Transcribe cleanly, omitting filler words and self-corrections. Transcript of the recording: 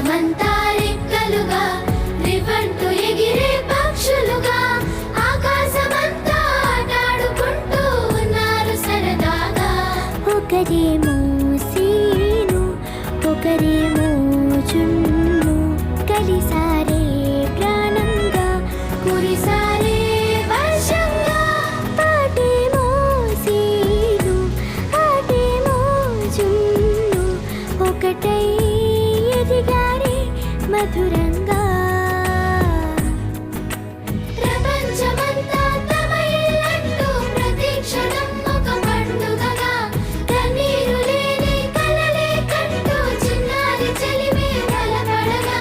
ఆకాశమంతా రెక్కలుగా రివ్వంటూ ఎగిరే పక్షులుగా ఆకాశమంతా ఆటాడుకుంటూ ఉన్నారు సరదాగా. ఒకరేమో సీను ఒకరేమో జున్ను కలిసారే ప్రాణంగా కురిసారే వర్షంగా పాటేమో సీను ఆటేమో జున్ను ఒకటై ఎదిగారే మధురంగా.